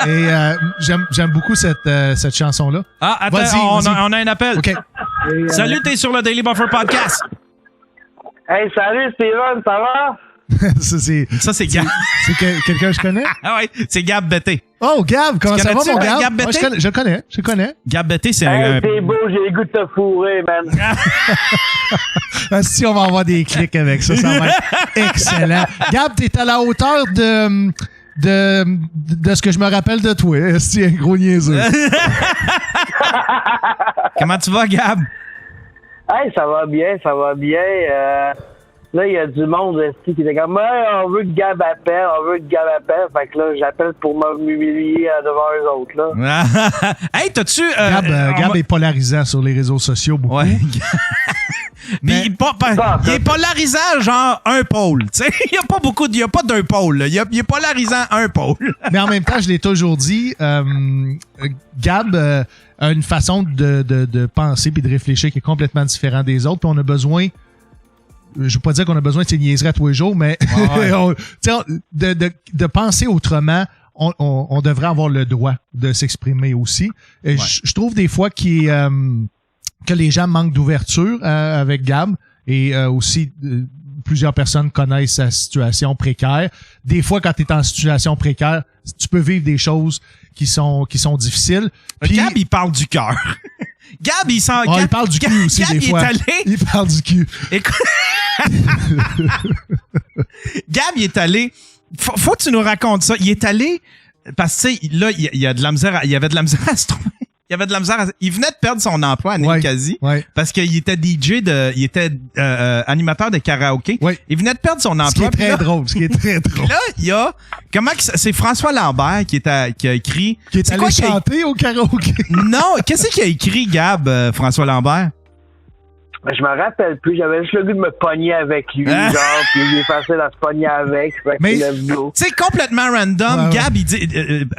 Et j'aime beaucoup cette chanson-là. Ah, attends, Vas-y. On a un appel. OK. Salut, t'es sur le Daily Buffer Podcast. Hey, salut Steven, ça va? Ça, c'est Gab. C'est quelqu'un que je connais? Ah ouais, c'est Gab Betté. Oh, Gab, comment ça va, mon Gab? Gab Betté? Moi, je le connais. Gab Betté, c'est Hey, un... t'es beau, j'ai le goût de te fourrer, man. Si on va avoir des clics avec ça, ça va être excellent. Gab, t'es à la hauteur de ce que je me rappelle de toi. C'est un gros niaiseux. Comment tu vas, Gab? Hey, ça va bien. Là, il y a du monde qui était comme, hey, on veut que Gab appelle. Fait que là, j'appelle pour m'humilier devant eux autres, là. Hey, t'as-tu... Gab est polarisant sur les réseaux sociaux beaucoup. Ouais. Mais il est polarisant, genre un pôle. Tu sais, il y a pas d'un pôle. Il est polarisant un pôle. Mais en même temps, je l'ai toujours dit, Gab a une façon de penser puis de réfléchir qui est complètement différente des autres. Puis on a besoin, je veux pas dire qu'on a besoin de ces niaiseries à tous les jours, mais de penser autrement. On devrait avoir le droit de s'exprimer aussi. Et je trouve des fois que les gens manquent d'ouverture avec Gab et aussi plusieurs personnes connaissent sa situation précaire. Des fois, quand tu es en situation précaire, tu peux vivre des choses qui sont difficiles. Puis, Gab, il parle du cœur. Gab, il sent... il parle du cul aussi, des fois. Il parle du cul. Écoute... Gab, il est allé... Faut que tu nous racontes ça. Il est allé... Parce que, tu sais, là, il y avait de la misère à se trouver. Il venait de perdre son emploi à Ninkasi parce qu'il était DJ il était animateur de karaoké. Ouais. Il venait de perdre son emploi. Ce qui est très drôle. Là, il y a c'est François Lambert qui a écrit. Qui est allé chanter au karaoké. Non, qu'est-ce qu'il a écrit, Gab, François Lambert? Je me rappelle plus, j'avais juste le goût de me pogner avec lui, genre, puis il est facile à se pogner avec. Mais, tu sais, complètement random, Gab, il dit,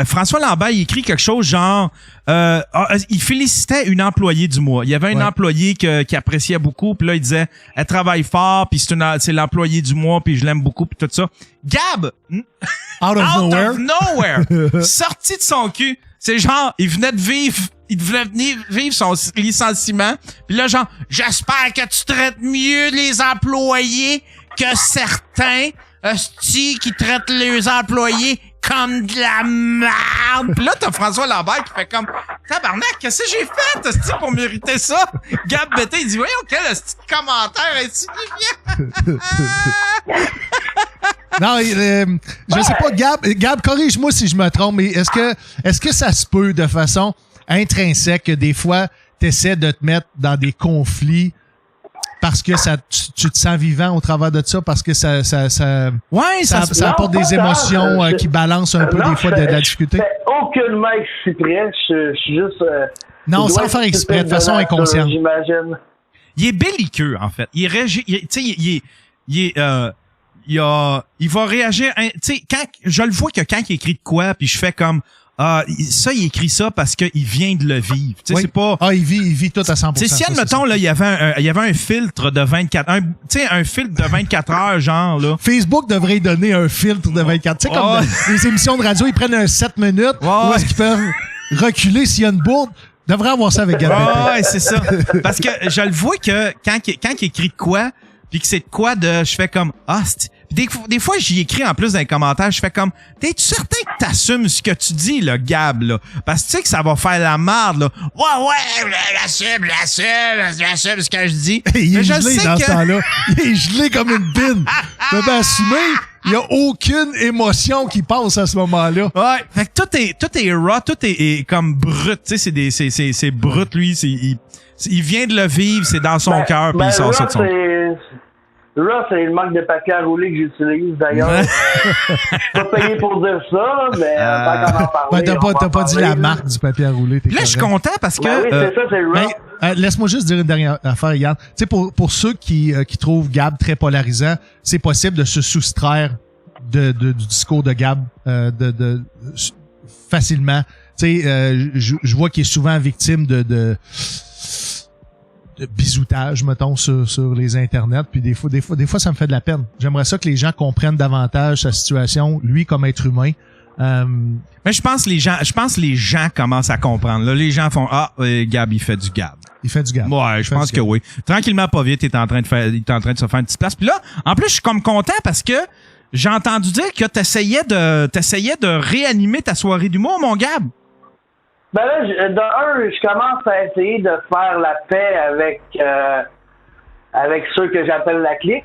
François Lambert, il écrit quelque chose genre, il félicitait une employée du mois. Il y avait une employée qui appréciait beaucoup, puis là, il disait, elle travaille fort, puis c'est l'employée du mois, puis je l'aime beaucoup, puis tout ça. Gab, out of nowhere, sorti de son cul, c'est genre, il venait venir vivre son licenciement. Puis là, genre, j'espère que tu traites mieux les employés que certains hosties qui traitent les employés comme de la merde. Puis là, t'as François Lambert qui fait comme, tabarnak, qu'est-ce que j'ai fait, hostie, pour mériter ça? Gab Betté, il dit, voyons, quel hostie de commentaire insignifiant. Non, je sais pas, Gab, corrige-moi si je me trompe, mais est-ce que ça se peut de façon intrinsèque que des fois, t'essaies de te mettre dans des conflits parce que tu te sens vivant au travers de ça, parce que ça apporte des émotions qui balancent un peu des fois de la difficulté? Aucunement exprès, je suis juste... non, sans faire exprès, de façon inconsciente. J'imagine. Il est belliqueux, en fait. Il va réagir, tu sais, quand je le vois que quand il écrit de quoi, puis je fais comme, il écrit ça parce qu'il vient de le vivre. Tu sais, c'est pas... il vit tout à 100%. Tu sais, si, admettons, là, il y avait un filtre de 24, un filtre de 24 heures, genre, là. Facebook devrait donner un filtre de 24. Tu sais, comme les émissions de radio, ils prennent un 7 minutes, où est-ce qu'ils peuvent reculer s'il y a une bourde. Devrait avoir ça avec Gab Betté. Ouais, c'est ça. Parce que je le vois que quand il écrit de quoi, puis que c'est de quoi je fais comme, des fois, j'y écris en plus dans les commentaires, je fais comme, t'es-tu certain que t'assumes ce que tu dis, là, Gab, là? Parce que tu sais que ça va faire la merde, là. Ouais, j'assume ce que je dis. Il est gelé dans ce temps-là. Il est gelé comme une bine. T'as bien assumé. Il n'y a aucune émotion qui passe à ce moment-là. Ouais. Fait que tout est raw, tout est comme brut. Tu sais, c'est brut, lui. Il vient de le vivre, c'est dans son cœur, puis il sort ça de son... Là, c'est le manque de papier à rouler que j'utilise, d'ailleurs. Je suis pas payé pour dire ça, mais tant qu'on en parle. T'as pas dit la marque du papier à rouler. Là, je suis content parce que... oui, c'est ça, c'est le laisse-moi juste dire une dernière affaire, Yann. Tu sais, pour ceux qui trouvent Gab très polarisant, c'est possible de se soustraire du discours de Gab facilement. Tu sais, je vois qu'il est souvent victime de bisoutage, mettons, sur les internets, puis des fois, ça me fait de la peine. J'aimerais ça que les gens comprennent davantage sa situation, lui comme être humain, Mais je pense que les gens commencent à comprendre. Là, les gens font Gab, il fait du Gab. Il fait du Gab. Ouais, je pense que oui. Tranquillement, pas vite, il est en train de se faire une petite place. Puis là, en plus, je suis comme content parce que j'ai entendu dire que t'essayais de réanimer ta soirée d'humour, mon Gab. Ben là, je commence à essayer de faire la paix avec ceux que j'appelle la clique.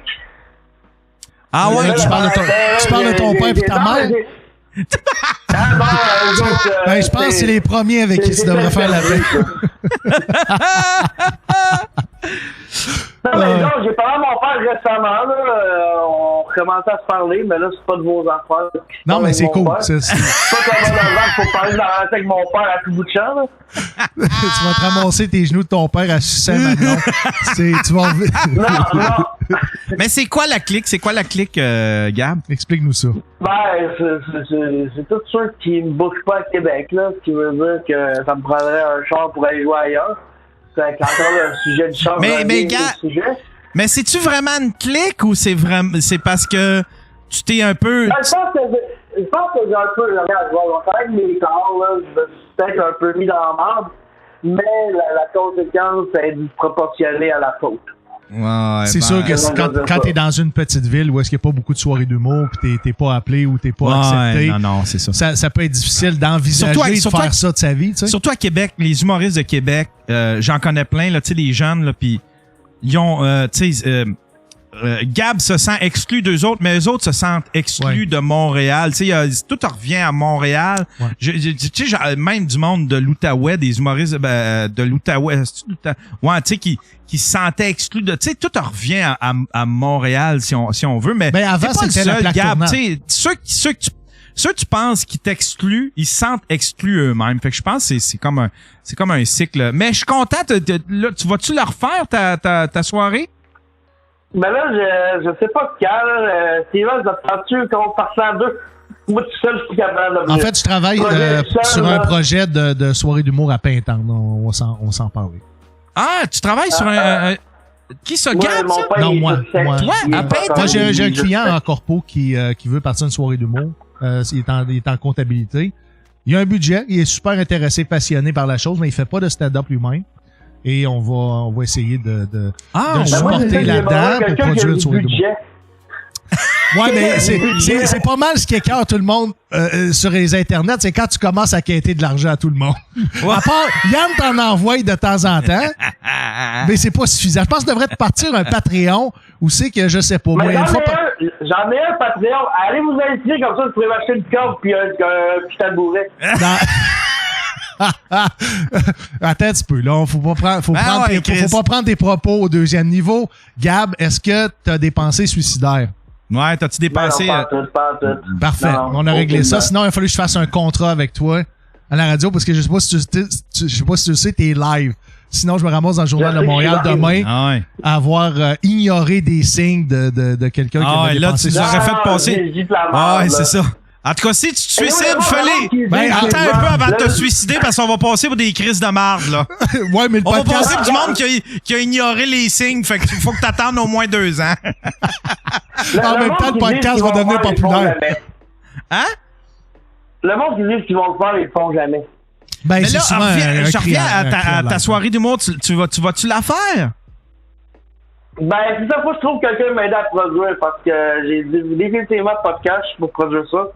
Ah ouais, tu parles de ton père et ta mère? Je pense que c'est les premiers avec qui tu devrais faire la paix. Non, mais non, j'ai parlé à mon père récemment, là. On commençait à se parler, mais là, c'est pas de vos affaires. Non, mais c'est cool. C'est pas comme avant qu'il faut parler avec mon père à tout bout de champ, là. Tu vas te ramasser tes genoux de ton père à sucer maintenant. Tu vas... Non. Mais c'est quoi la clique? Gab? Explique-nous ça. Ben, c'est tout ceux qui me bougent pas à Québec, là. Ce qui veut dire que ça me prendrait un char pour aller jouer ailleurs. C'est encore le sujet du char. Mais gars, mais c'est-tu vraiment une clique ou c'est parce que tu t'es un peu... Ben, je pense que j'ai un peu... Regarde, je vais faire avec mes corps, là. Je me suis peut-être un peu mis dans la merde, mais la conséquence est proportionnée à la faute. Ouais, c'est sûr que quand t'es dans une petite ville où est-ce qu'il n'y a pas beaucoup de soirées d'humour pis t'es pas appelé ou t'es pas accepté. Non, c'est ça. Ça peut être difficile d'envisager de faire ça de sa vie, tu sais. Surtout à Québec, les humoristes de Québec, j'en connais plein, là, tu sais, les jeunes, là, pis ils ont, tu sais, Gab se sent exclu d'eux autres, mais eux autres se sentent exclus de Montréal. Tu sais, tout revient à Montréal. Ouais. Tu sais, même du monde de l'Outaouais, des humoristes de l'Outaouais, ouais, tu sais, qui se sentaient exclus de... Tu sais, tout revient à Montréal, si on veut, mais avant, c'était la plaque Gab. Tu sais, ceux que tu penses qui t'excluent, ils se sentent exclus eux-mêmes. Fait que je pense que c'est comme un cycle. Mais je suis content. Là, vas-tu leur refaire ta soirée? Ben là, je sais pas quand. Steven, ça te prend-tu qu'on fasse ça à deux? Moi, tout seul, je suis capable de venir. En fait, je travaille sur un projet de soirée d'humour à Pintante. On va s'en parler. Ah, tu travailles sur un... Qui ça, Gab, ça? Non, moi. Toi, à Pintante? Moi, j'ai un client en corpo qui veut partir d'une soirée d'humour. Il est en comptabilité. Il a un budget. Il est super intéressé, passionné par la chose, mais il fait pas de stand-up lui-même. Et on va essayer de supporter là-dedans pour produire une soirée d'humour. Ouais, mais c'est pas mal ce qui écarte tout le monde sur les internets, c'est quand tu commences à quêter de l'argent à tout le monde. À part, Yann t'en envoie de temps en temps, mais c'est pas suffisant. Je pense que devrait te partir un Patreon où c'est que je sais pas. Moi, j'en ai un Patreon. Allez vous inscrire comme ça, vous pourrez m'acheter une corde puis un tabouret. Attends un petit peu, là. Faut pas prendre tes propos au deuxième niveau. Gab, est-ce que t'as des pensées suicidaires? Ouais, t'as-tu dépensé? Pas tout. Parfait. Non, on a réglé ça. Sinon, il a fallu que je fasse un contrat avec toi à la radio parce que je sais pas si tu sais, t'es live. Sinon, je me ramasse dans le Journal de Montréal demain à avoir ignoré des signes de quelqu'un qui avait dépensé. Là, tu aurais fait passer. Ouais, c'est ça. En tout cas, si tu te suicides, fallait. Attends un peu avant de te suicider parce qu'on va passer pour des crises de marde, là. Ouais, mais le podcast... On va passer pour du monde qui a ignoré les signes, fait qu'il faut que t'attendes au moins 2 ans. En même temps, le podcast va devenir populaire. Hein? Le monde qui dit qu'ils vont le faire, ils le font jamais. Ben, mais là, je reviens à ta soirée d'humour. Tu vas-tu la faire? Ben, c'est ça, faut que je trouve quelqu'un m'aider à produire parce que j'ai définitivement pas de cash pour produire ça.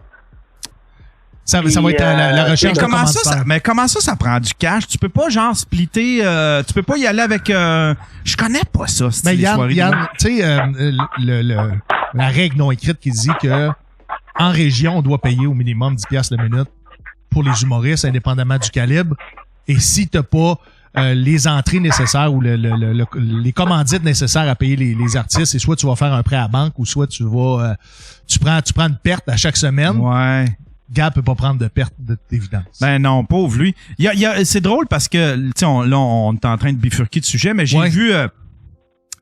Ça va être la recherche de commentaires. Mais comment ça prend du cash? Tu peux pas, genre, splitter... tu peux pas y aller avec... je connais pas ça, mais Yann, tu sais, la règle non écrite qui dit que en région, on doit payer au minimum 10$ la minute pour les humoristes, indépendamment du calibre. Et si t'as pas les entrées nécessaires ou les commandites nécessaires à payer les artistes, c'est soit tu vas faire un prêt à la banque ou soit tu vas... tu prends une perte à chaque semaine. Ouais. Gab peut pas prendre de perte d'évidence. Ben non, pauvre lui. C'est drôle parce que, tu sais, on est en train de bifurquer de sujet, mais j'ai vu,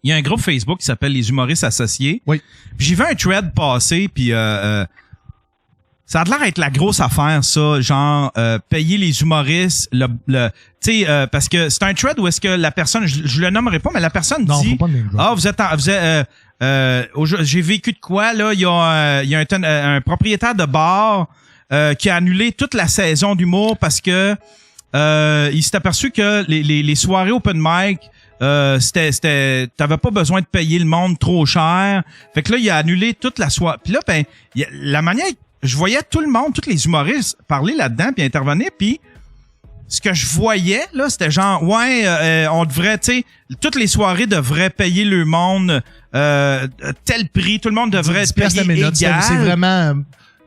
il y a un groupe Facebook qui s'appelle Les Humoristes Associés. Oui. Puis j'ai vu un thread passer, puis ça a l'air d'être la grosse affaire, ça, genre payer les humoristes, tu sais, parce que c'est un thread où est-ce que la personne, je le nommerai pas, mais la personne dit, j'ai vécu de quoi là, il y a un propriétaire de bar. qui a annulé toute la saison d'humour parce que il s'est aperçu que les soirées open mic t'avais pas besoin de payer le monde trop cher. Fait que là, il a annulé toute la soirée. Puis là, ben, la manière, je voyais tout le monde, tous les humoristes parler là-dedans puis intervenir, puis ce que je voyais, là, c'était genre, on devrait, tu sais, toutes les soirées devraient payer le monde tel prix, tout le monde devrait payer égal. C'est vraiment,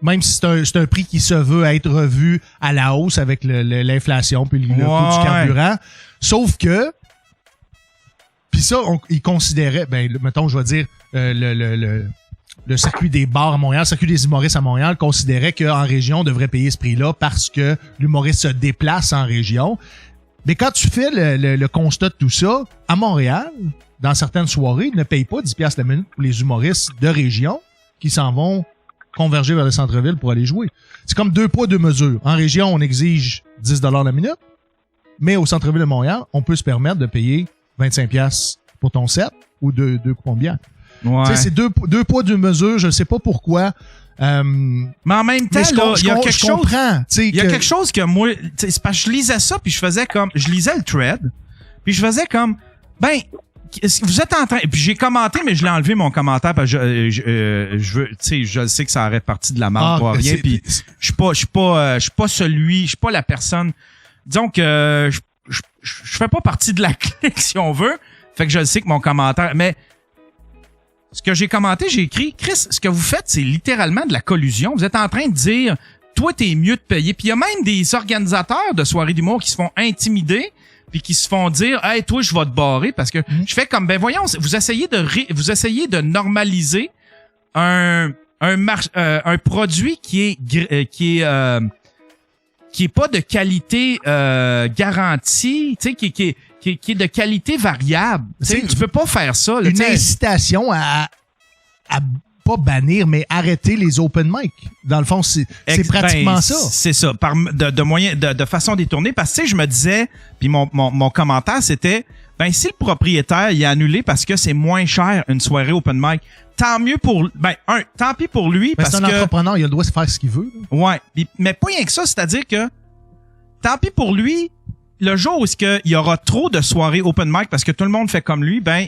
même si c'est un prix qui se veut être revu à la hausse avec l'inflation puis le coût du carburant. Sauf que, puis ça, ils considéraient, ben, mettons, je vais dire, le circuit des bars à Montréal, le circuit des humoristes à Montréal considérait qu'en région, on devrait payer ce prix-là parce que l'humoriste se déplace en région. Mais quand tu fais le constat de tout ça, à Montréal, dans certaines soirées, ils ne payent pas 10$ la minute pour les humoristes de région qui s'en vont converger vers le centre-ville pour aller jouer. C'est comme 2 poids, 2 mesures. En région, on exige 10$ la minute, mais au centre-ville de Montréal, on peut se permettre de payer 25$ pour ton set ou deux coupons de bière. Ouais. Tu sais, c'est 2 poids, 2 mesures. Je sais pas pourquoi. Mais en même temps, il y a quelque chose. Il y a quelque chose que moi, c'est parce que je lisais ça puis je faisais comme, je lisais le thread puis je faisais comme, ben, vous êtes en train, puis j'ai commenté mais je l'ai enlevé mon commentaire parce que je veux, tu sais, je sais que ça aurait parti de la merde pour rien puis je suis pas la personne. Disons que je fais pas partie de la clique si on veut. Fait que je sais que mon commentaire, mais ce que j'ai commenté, j'ai écrit, Chris, ce que vous faites, c'est littéralement de la collusion. Vous êtes en train de dire, toi, t'es mieux de payer. Puis il y a même des organisateurs de soirées d'humour qui se font intimider puis qui se font dire, hey, toi, je vais te barrer parce que je fais comme, ben voyons, vous essayez de normaliser un produit qui est pas de qualité garantie, tu sais, qui est de qualité variable. Tu peux pas faire ça. Là, une incitation à pas bannir, mais arrêter les open mic. Dans le fond, c'est pratiquement ça. C'est ça, de façon détournée. Parce que tu sais, je me disais, puis mon commentaire, c'était, ben si le propriétaire il a annulé parce que c'est moins cher une soirée open mic, tant mieux pour, tant pis pour lui. Ben, parce que c'est un entrepreneur, il a le droit de faire ce qu'il veut. Là. Ouais, mais pas rien que ça, c'est-à-dire que tant pis pour lui. Le jour où il y aura trop de soirées open mic parce que tout le monde fait comme lui, ben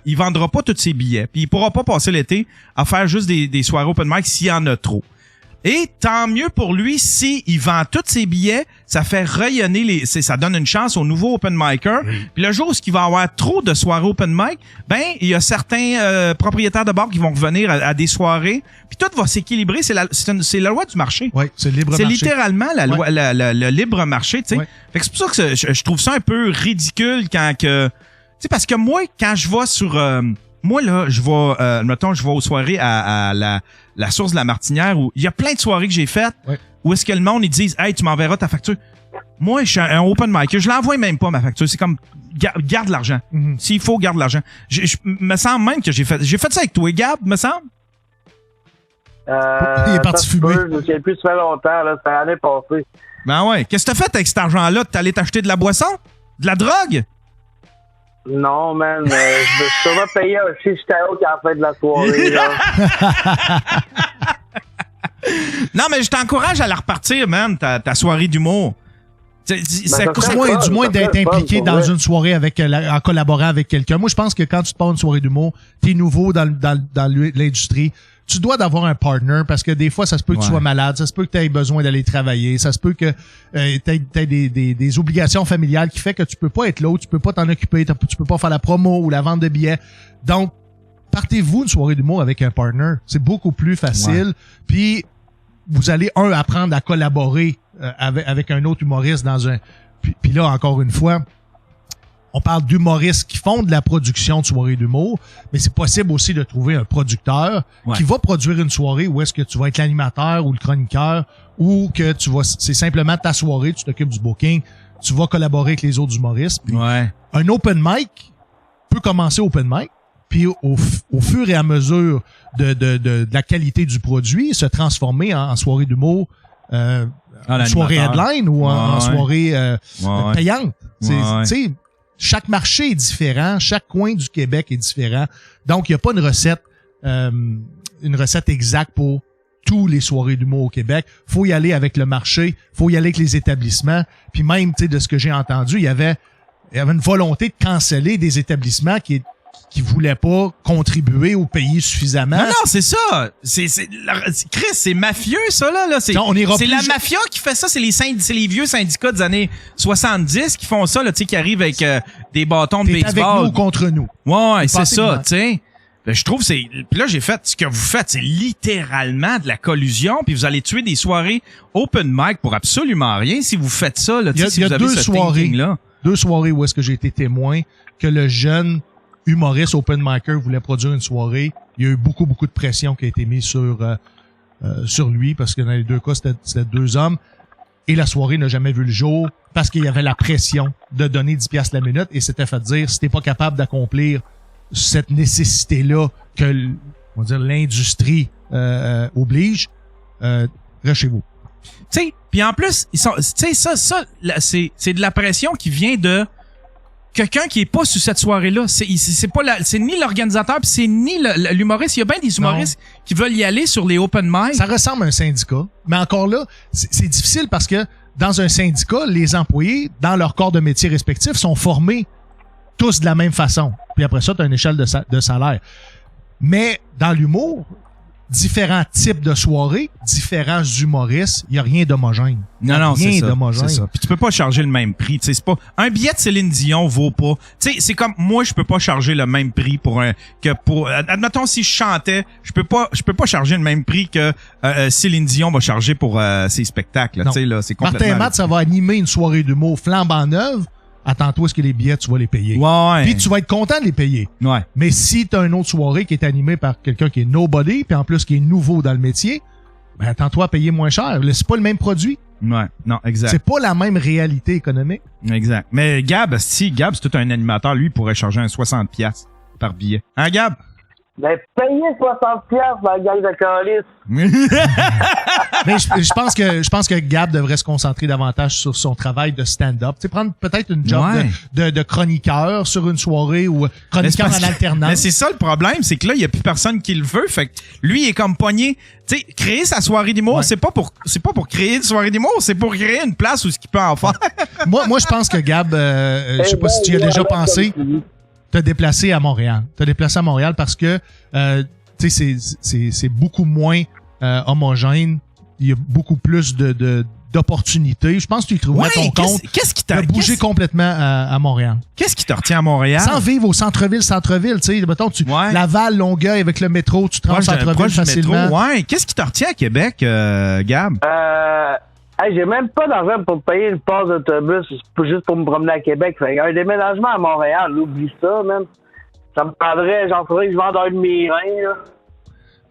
il vendra pas tous ses billets. Puis il pourra pas passer l'été à faire juste des soirées open mic s'il y en a trop. Et tant mieux pour lui si il vend tous ses billets, ça fait rayonner ça donne une chance aux nouveaux open micers. Puis le jour où il va y avoir trop de soirées open mic, ben il y a certains propriétaires de bars qui vont revenir à des soirées, puis tout va s'équilibrer, c'est la loi du marché. Oui, c'est le libre marché. C'est littéralement la loi le libre marché, tu sais. Ouais. Fait que c'est pour ça que je trouve ça un peu ridicule quand que tu sais parce que moi quand je vais sur moi là, je vais aux soirées à la source de la Martinière où il y a plein de soirées que j'ai faites où est-ce que le monde ils disent hey tu m'enverras ta facture. Moi je suis un open mic, je l'envoie même pas ma facture, c'est comme garde l'argent. S'il faut garde l'argent. Je me semble même que j'ai fait ça avec toi Gab, me semble. Il est parti fumer. Je me souviens plus, ça fait longtemps, là, c'était l'année passée. Ben ouais, qu'est-ce que t'as fait avec cet argent-là? T'es allé t'acheter de la boisson? De la drogue? Non, man, je me suis sûrement payé un shish karaoke à la fin de la soirée, là. Non, mais je t'encourage à la repartir, man, ta soirée d'humour. Du moins d'être impliqué dans une soirée en collaborant avec quelqu'un. Moi, je pense que quand tu te pars une soirée d'humour, t'es nouveau dans l'industrie. Tu dois d'avoir un partner parce que des fois, ça se peut que tu sois malade, ça se peut que tu aies besoin d'aller travailler, ça se peut que tu aies des obligations familiales qui fait que tu peux pas être là, tu peux pas t'en occuper, tu peux pas faire la promo ou la vente de billets. Donc, partez-vous une soirée d'humour avec un partner. C'est beaucoup plus facile. Puis, vous allez, apprendre à collaborer avec un autre humoriste dans un... Puis là, encore une fois, on parle d'humoristes qui font de la production de soirées d'humour, mais c'est possible aussi de trouver un producteur qui va produire une soirée où est-ce que tu vas être l'animateur ou le chroniqueur ou que c'est simplement ta soirée, tu t'occupes du booking, tu vas collaborer avec les autres humoristes. Puis un open mic peut commencer open mic, puis au fur et à mesure de la qualité du produit, se transformer en soirée d'humour, en soirée headline ou en soirée payante. Tu sais, chaque marché est différent, chaque coin du Québec est différent. Donc, il n'y a pas une recette exacte pour tous les soirées d'humour au Québec. Faut y aller avec le marché, faut y aller avec les établissements. Puis même, tu sais, de ce que j'ai entendu, il y avait une volonté de canceller des établissements qui voulaient pas contribuer ou payer suffisamment. Non, c'est ça. Chris, c'est mafieux, ça, là. C'est la mafia qui fait ça. C'est les vieux syndicats des années 70 qui font ça, là, tu sais, qui arrivent avec des bâtons de baseball. Avec nous ou contre nous. Ouais, c'est ça, tu sais. Je trouve puis là j'ai fait ce que vous faites, c'est littéralement de la collusion, puis vous allez tuer des soirées open mic pour absolument rien si vous faites ça là, si vous avez deux soirées où est-ce que j'ai été témoin que le jeune humoriste open micer voulait produire une soirée. Il y a eu beaucoup de pression qui a été mise sur lui parce que dans les deux cas c'était deux hommes et la soirée n'a jamais vu le jour parce qu'il y avait la pression de donner 10$ la minute et c'était fait dire si t'es pas capable d'accomplir cette nécessité-là que, on va dire, l'industrie oblige, reste chez vous. Tu sais, puis en plus, ils sont, tu sais, ça, c'est de la pression qui vient de quelqu'un qui est pas sur cette soirée-là. C'est ni l'organisateur, puis c'est ni l'humoriste. Il y a bien des humoristes qui veulent y aller sur les open mic. Ça ressemble à un syndicat, mais encore là, c'est difficile parce que dans un syndicat, les employés, dans leur corps de métier respectif, sont formés tous de la même façon. Puis après ça, tu as une échelle de salaire. Mais dans l'humour, différents types de soirées, différents humoristes, il n'y a rien d'homogène. Non, rien d'homogène. C'est ça. Puis tu peux pas charger le même prix. C'est pas un billet de Céline Dion vaut pas. Tu sais, c'est comme moi, je peux pas charger le même prix admettons si je chantais, je peux pas charger le même prix que Céline Dion va charger pour ses spectacles. Tu sais là, c'est complètement. Martin Matt, ça va animer une soirée d'humour flambant neuve. Attends-toi à ce que les billets, tu vas les payer. Ouais. Puis tu vas être content de les payer. Ouais. Mais si tu as une autre soirée qui est animée par quelqu'un qui est nobody, puis en plus qui est nouveau dans le métier, ben attends-toi à payer moins cher. C'est pas le même produit. Ouais. Non, exact. C'est pas la même réalité économique. Exact. Mais Gab, c'est tout un animateur. Lui, il pourrait charger un 60$ par billet. Hein, Gab? Ben, payer 60$ dans la gang de calice. Mais je pense que Gab devrait se concentrer davantage sur son travail de stand-up. Tu sais, prendre peut-être une job de chroniqueur sur une soirée ou chroniqueur en alternance. Mais c'est ça le problème, c'est que là, il y a plus personne qui le veut. Fait que lui, il est comme pogné. Tu sais, créer sa soirée d'humour, c'est pas pour créer une soirée d'humour, c'est pour créer une place où ce qu'il peut en faire. moi, je pense que Gab, je sais pas si tu y as déjà pensé. T'as déplacé à Montréal. Parce que tu sais c'est beaucoup moins homogène. Il y a beaucoup plus d'opportunités. Je pense que tu y trouverais ton compte. Qu'est-ce qui t'a bouger complètement à Montréal? Qu'est-ce qui te retient à Montréal? Sans vivre au centre-ville, tu sais, mettons Laval, Longueuil avec le métro, tu te rends au centre-ville facilement. Ouais, qu'est-ce qui te retient à Québec, Gab? Hey, j'ai même pas d'argent pour payer le pass d'autobus juste pour me promener à Québec. Fait un déménagement à Montréal, oublie ça, man. Ça me prendrait, faudrait que je vende un de mes reins, là.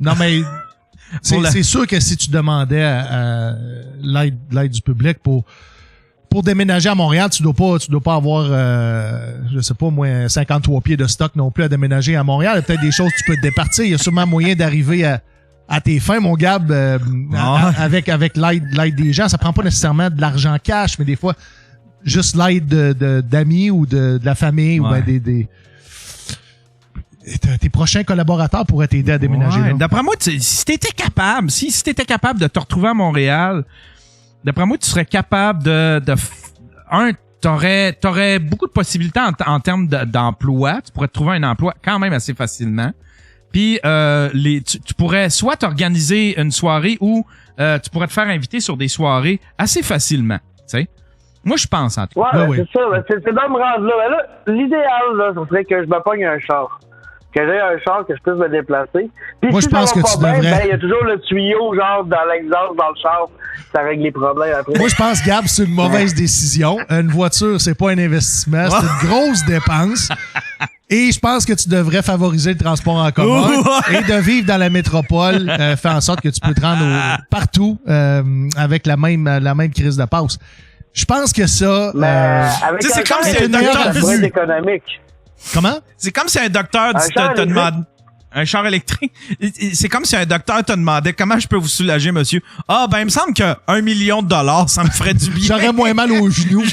Non, mais c'est sûr que si tu demandais à l'aide du public pour déménager à Montréal, tu dois pas avoir, je sais pas, moins 53 pieds de stock non plus à déménager à Montréal. Il y a peut-être des choses que tu peux te départir. Il y a sûrement moyen d'arriver à tes fins, mon Gab, avec l'aide des gens. Ça prend pas nécessairement de l'argent cash, mais des fois, juste l'aide d'amis ou de la famille ou ben tes prochains collaborateurs pourraient t'aider à déménager là. D'après moi, si t'étais capable de te retrouver à Montréal, d'après moi, tu serais capable t'aurais beaucoup de possibilités en termes d'emploi. Tu pourrais te trouver un emploi quand même assez facilement. Puis tu pourrais soit t'organiser une soirée ou tu pourrais te faire inviter sur des soirées assez facilement, tu sais. Moi, je pense en tout cas. Ouais, c'est ça. C'est dans me rendre là. Mais là, l'idéal, là, ce serait que je me pogne un char. Que j'ai un char, que je puisse me déplacer. Puis moi, si je pense que tu devrais... il y a toujours le tuyau, genre, dans l'exhaust, dans le char. Ça règle les problèmes après. Moi, je pense, Gab, c'est une mauvaise décision. Une voiture, c'est pas un investissement. C'est une grosse dépense. Et je pense que tu devrais favoriser le transport en commun et de vivre dans la métropole, faire en sorte que tu peux te rendre partout avec la même crise de passe. Je pense que ça... c'est comme si un docteur économique. Comment? C'est comme si un docteur te demande... Un char électrique. C'est comme si un docteur te demandait comment je peux vous soulager, monsieur. Ah, ben, il me semble que $1 million, ça me ferait du bien. J'aurais moins mal aux genoux.